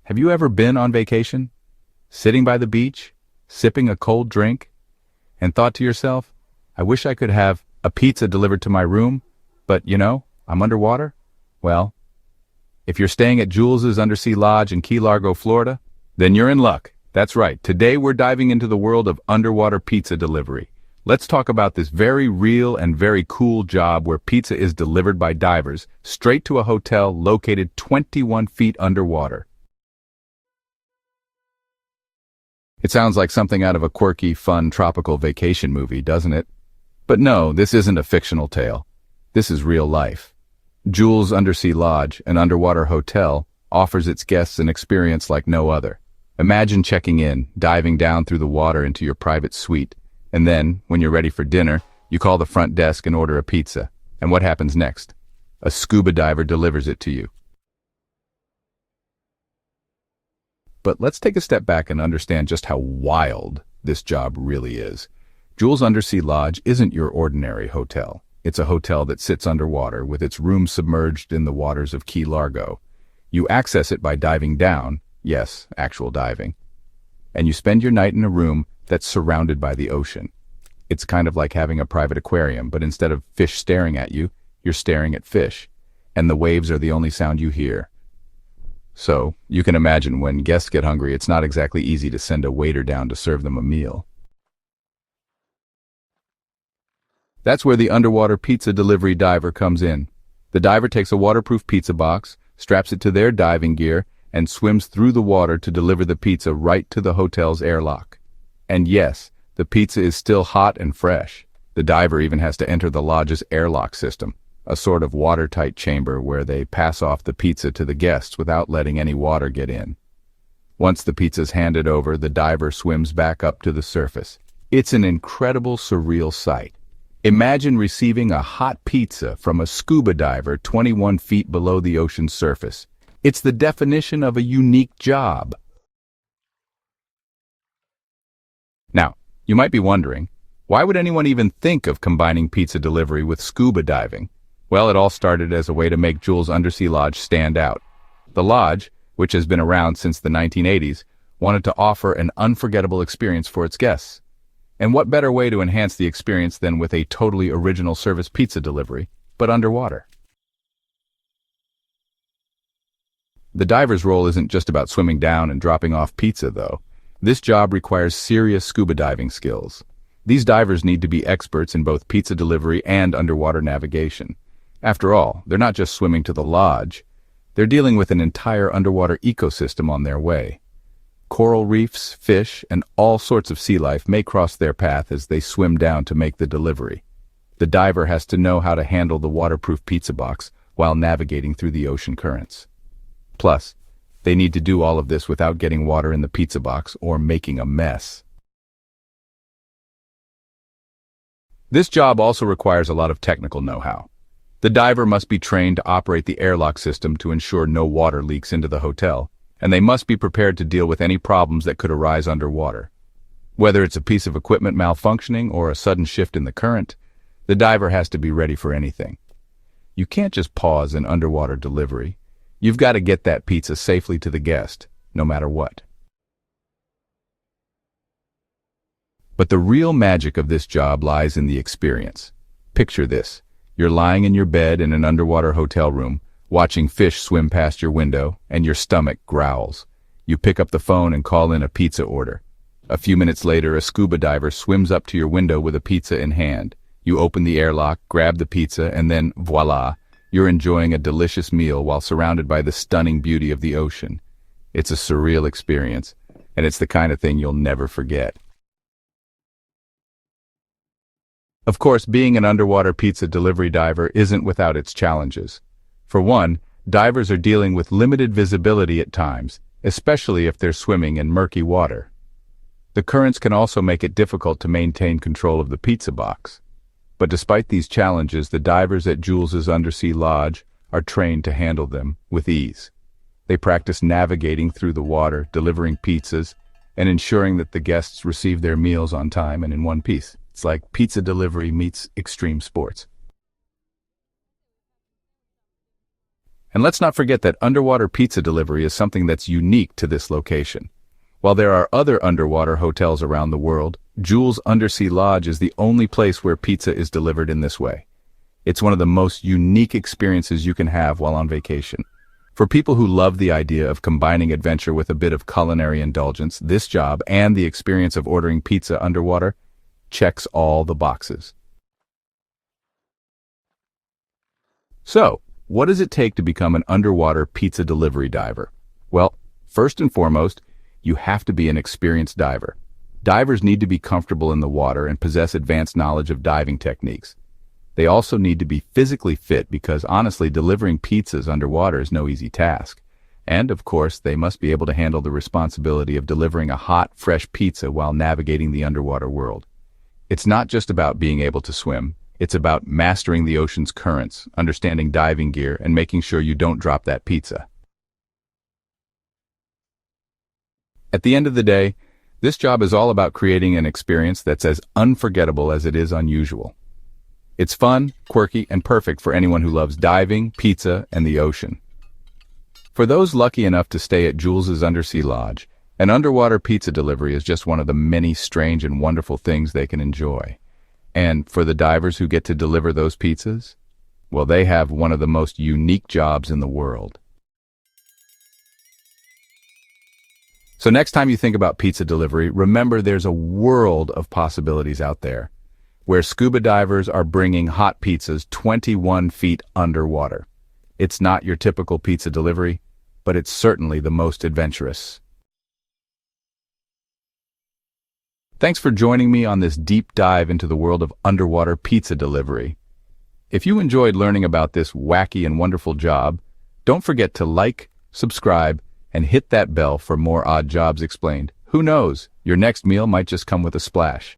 Have you ever been on vacation, sitting by the beach, sipping a cold drink, and thought to yourself, I wish I could have a pizza delivered to my room, but I'm underwater? Well, if you're staying at Jules Undersea Lodge in Key Largo, Florida, then you're in luck. That's right. Today we're diving into the world of underwater pizza delivery. Let's talk about this very real and very cool job where pizza is delivered by divers straight to a hotel located 21 feet underwater. It sounds like something out of a quirky, fun, tropical vacation movie, doesn't it? But no, this isn't a fictional tale. This is real life. Jules Undersea Lodge, an underwater hotel, offers its guests an experience like no other. Imagine checking in, diving down through the water into your private suite, and then, when you're ready for dinner, you call the front desk and order a pizza. And what happens next? A scuba diver delivers it to you. But let's take a step back and understand just how wild this job really is. Jules Undersea Lodge isn't your ordinary hotel. It's a hotel that sits underwater with its rooms submerged in the waters of Key Largo. You access it by diving down, yes, actual diving, and you spend your night in a room that's surrounded by the ocean. It's kind of like having a private aquarium, but instead of fish staring at you, you're staring at fish, and the waves are the only sound you hear. So, you can imagine when guests get hungry, it's not exactly easy to send a waiter down to serve them a meal. That's where the underwater pizza delivery diver comes in. The diver takes a waterproof pizza box, straps it to their diving gear, and swims through the water to deliver the pizza right to the hotel's airlock. And yes, the pizza is still hot and fresh. The diver even has to enter the lodge's airlock system, a sort of watertight chamber where they pass off the pizza to the guests without letting any water get in. Once the pizza's handed over, the diver swims back up to the surface. It's an incredible, surreal sight. Imagine receiving a hot pizza from a scuba diver 21 feet below the ocean's surface. It's the definition of a unique job. Now, you might be wondering, why would anyone even think of combining pizza delivery with scuba diving? Well, it all started as a way to make Jules Undersea Lodge stand out. The lodge, which has been around since the 1980s, wanted to offer an unforgettable experience for its guests. And what better way to enhance the experience than with a totally original service pizza delivery, but underwater? The diver's role isn't just about swimming down and dropping off pizza, though. This job requires serious scuba diving skills. These divers need to be experts in both pizza delivery and underwater navigation. After all, they're not just swimming to the lodge. They're dealing with an entire underwater ecosystem on their way. Coral reefs, fish, and all sorts of sea life may cross their path as they swim down to make the delivery. The diver has to know how to handle the waterproof pizza box while navigating through the ocean currents. Plus, they need to do all of this without getting water in the pizza box or making a mess. This job also requires a lot of technical know-how. The diver must be trained to operate the airlock system to ensure no water leaks into the hotel, and they must be prepared to deal with any problems that could arise underwater. Whether it's a piece of equipment malfunctioning or a sudden shift in the current, the diver has to be ready for anything. You can't just pause an underwater delivery. You've got to get that pizza safely to the guest, no matter what. But the real magic of this job lies in the experience. Picture this. You're lying in your bed in an underwater hotel room, watching fish swim past your window, and your stomach growls. You pick up the phone and call in a pizza order. A few minutes later, a scuba diver swims up to your window with a pizza in hand. You open the airlock, grab the pizza, and then, voila, you're enjoying a delicious meal while surrounded by the stunning beauty of the ocean. It's a surreal experience, and it's the kind of thing you'll never forget. Of course, being an underwater pizza delivery diver isn't without its challenges. For one, divers are dealing with limited visibility at times, especially if they're swimming in murky water. The currents can also make it difficult to maintain control of the pizza box. But despite these challenges, the divers at Jules Undersea Lodge are trained to handle them with ease. They practice navigating through the water, delivering pizzas, and ensuring that the guests receive their meals on time and in one piece. It's like pizza delivery meets extreme sports. And let's not forget that underwater pizza delivery is something that's unique to this location. While there are other underwater hotels around the world, Jules Undersea Lodge is the only place where pizza is delivered in this way. It's one of the most unique experiences you can have while on vacation. For people who love the idea of combining adventure with a bit of culinary indulgence, this job and the experience of ordering pizza underwater checks all the boxes. So, what does it take to become an underwater pizza delivery diver? Well, first and foremost, you have to be an experienced diver. Divers need to be comfortable in the water and possess advanced knowledge of diving techniques. They also need to be physically fit because honestly, delivering pizzas underwater is no easy task. And of course, they must be able to handle the responsibility of delivering a hot, fresh pizza while navigating the underwater world. It's not just about being able to swim. It's about mastering the ocean's currents, understanding diving gear, and making sure you don't drop that pizza. At the end of the day, this job is all about creating an experience that's as unforgettable as it is unusual. It's fun, quirky, and perfect for anyone who loves diving, pizza, and the ocean. For those lucky enough to stay at Jules' Undersea Lodge, an underwater pizza delivery is just one of the many strange and wonderful things they can enjoy. And for the divers who get to deliver those pizzas, well, they have one of the most unique jobs in the world. So next time you think about pizza delivery, remember there's a world of possibilities out there, where scuba divers are bringing hot pizzas 21 feet underwater. It's not your typical pizza delivery, but it's certainly the most adventurous. Thanks for joining me on this deep dive into the world of underwater pizza delivery. If you enjoyed learning about this wacky and wonderful job, don't forget to like, subscribe, and hit that bell for more odd jobs explained. Who knows, your next meal might just come with a splash.